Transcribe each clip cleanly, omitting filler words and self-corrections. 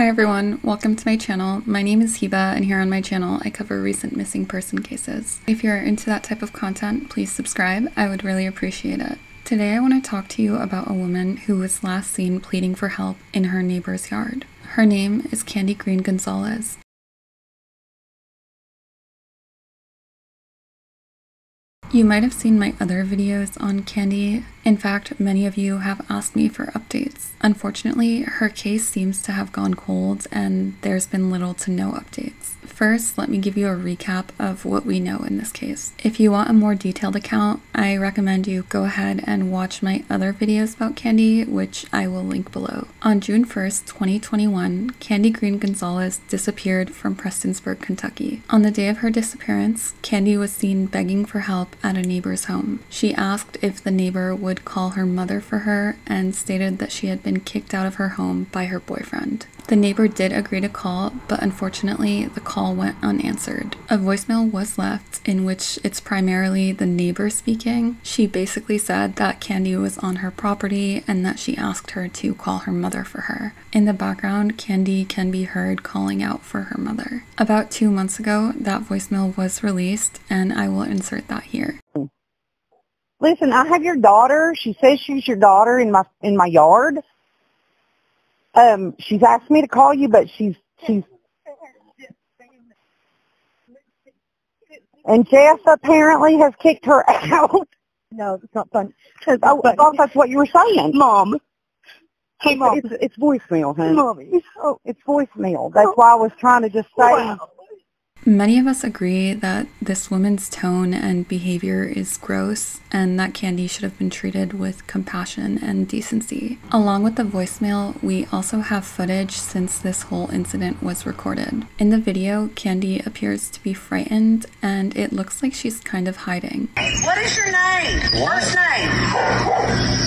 Hi everyone, welcome to my channel. My name is Hiba, and here on my channel I cover recent missing person cases. If you're into that type of content, please subscribe. I would really appreciate it. Today I want to talk to you about a woman who was last seen pleading for help in her neighbor's yard. Her name is Kandi Green Gonzalez. You might have seen my other videos on Kandi. In fact, many of you have asked me for updates. Unfortunately, her case seems to have gone cold and there's been little to no updates. First, let me give you a recap of what we know in this case. If you want a more detailed account, I recommend you go ahead and watch my other videos about Kandi, which I will link below. On June 1st, 2021, Kandi Green Gonzalez disappeared from Prestonsburg, Kentucky. On the day of her disappearance, Kandi was seen begging for help at a neighbor's home. She asked if the neighbor would call her mother for her and stated that she had been kicked out of her home by her boyfriend. The neighbor did agree to call, but unfortunately the call went unanswered. A voicemail was left in which it's primarily the neighbor speaking. She basically said that Kandi was on her property and that she asked her to call her mother for her. In the background, Kandi can be heard calling out for her mother. About 2 months ago, that voicemail was released, and I will insert that here. Listen, I have your daughter. She says she's your daughter in my yard. She's asked me to call you, but she's and Jeff apparently has kicked her out. No, it's not fun. I thought that's what you were saying, Mom. Hey, Mom, it's voicemail, honey. Mommy, it's voicemail. That's why I was trying to just say. Wow. Many of us agree that this woman's tone and behavior is gross and that Kandi should have been treated with compassion and decency. Along with the voicemail, we also have footage since this whole incident was recorded. In the video, Kandi appears to be frightened and it looks like she's kind of hiding. What is your name? First name?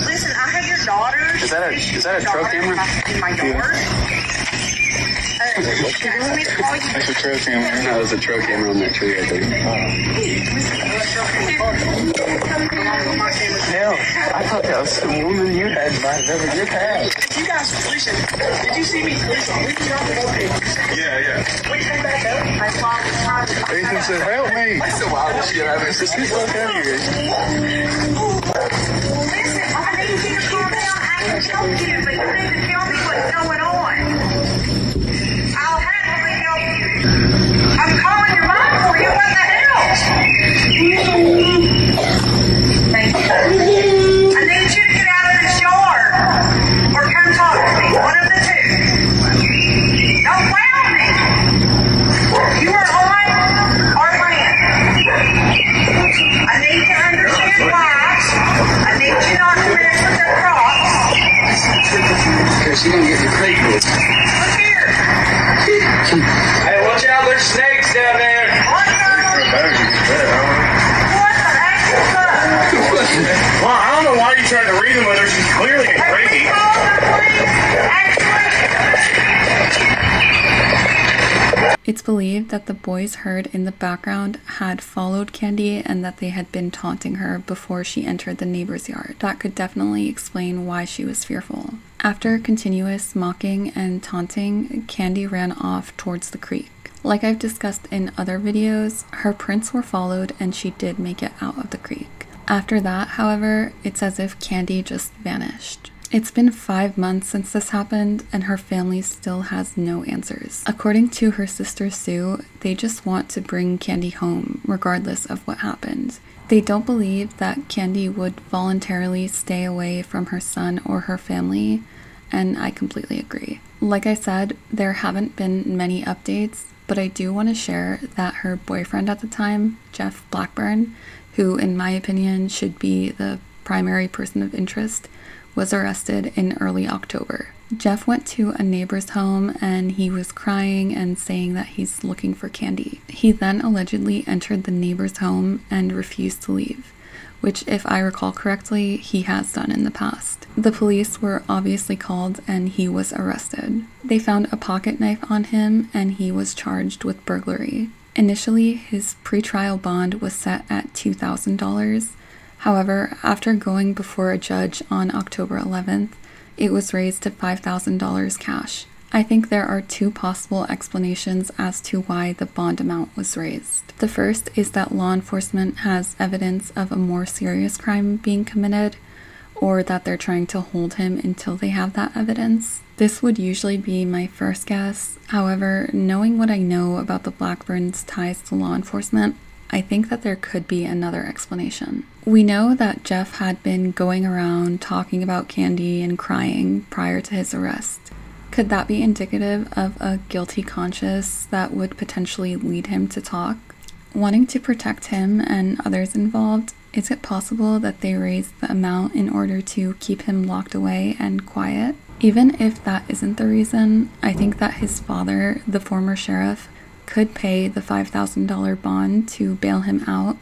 Listen, I have your daughter. Is that a truck camera? In my yard? That's a trail camera. No, there's a trail camera on that tree right there. Hell, I thought that was some woman you had over your past. You guys, listen, did you see me? Yeah. We came back up. That's why I was trying to... Ethan said, help me. That's the wildest shit I've ever seen. Look out here. Listen, I need you to calm down. I can help you, but you need to tell me what's going on. I'll happily help you. I'm calling your mom for you. What the hell? Thank you. I need you to get out of this yard or come talk to me. One of the two. Don't clown me. You are on our land. I need to understand why. I need you not to mess with their crops. Because she's going to get the crate with. Look here. Hey, watch out, there's snakes down there. What the heck is that? Well, I don't know why you're trying to reason with her. She's clearly a crazy. It's believed that the boys heard in the background had followed Kandi and that they had been taunting her before she entered the neighbor's yard. That could definitely explain why she was fearful. After continuous mocking and taunting, Kandi ran off towards the creek. Like I've discussed in other videos, her prints were followed and she did make it out of the creek. After that, however, it's as if Kandi just vanished. It's been 5 months since this happened, and her family still has no answers. According to her sister Sue, they just want to bring Kandi home, regardless of what happened. They don't believe that Kandi would voluntarily stay away from her son or her family, and I completely agree. Like I said, there haven't been many updates, but I do want to share that her boyfriend at the time, Jeff Blackburn, who in my opinion should be the primary person of interest, was arrested in early October. Jeff went to a neighbor's home and he was crying and saying that he's looking for Kandi. He then allegedly entered the neighbor's home and refused to leave, which if I recall correctly, he has done in the past. The police were obviously called and he was arrested. They found a pocket knife on him and he was charged with burglary. Initially, his pretrial bond was set at $2,000. However, after going before a judge on October 11th, it was raised to $5,000 cash. I think there are two possible explanations as to why the bond amount was raised. The first is that law enforcement has evidence of a more serious crime being committed, or that they're trying to hold him until they have that evidence. This would usually be my first guess. However, knowing what I know about the Blackburns' ties to law enforcement, I think that there could be another explanation. We know that Jeff had been going around talking about Kandi and crying prior to his arrest. Could that be indicative of a guilty conscience that would potentially lead him to talk? Wanting to protect him and others involved, is it possible that they raised the amount in order to keep him locked away and quiet? Even if that isn't the reason, I think that his father, the former sheriff, could pay the $5,000 bond to bail him out.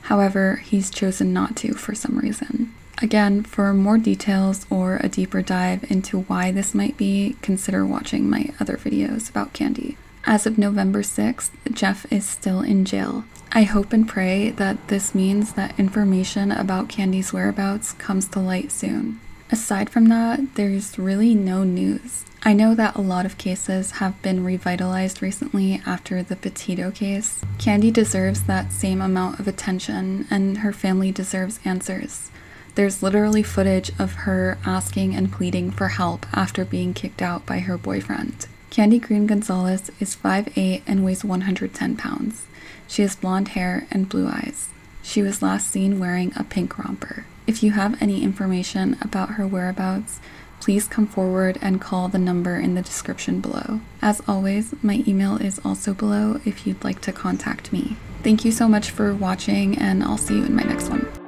However, he's chosen not to for some reason. Again, for more details or a deeper dive into why this might be, consider watching my other videos about Kandi. As of November 6th, Jeff is still in jail. I hope and pray that this means that information about Kandi's whereabouts comes to light soon. Aside from that, there's really no news. I know that a lot of cases have been revitalized recently after the Petito case. Kandi deserves that same amount of attention, and her family deserves answers. There's literally footage of her asking and pleading for help after being kicked out by her boyfriend. Kandi Green Gonzalez is 5'8" and weighs 110 pounds. She has blonde hair and blue eyes. She was last seen wearing a pink romper. If you have any information about her whereabouts, please come forward and call the number in the description below. As always, my email is also below if you'd like to contact me. Thank you so much for watching, and I'll see you in my next one.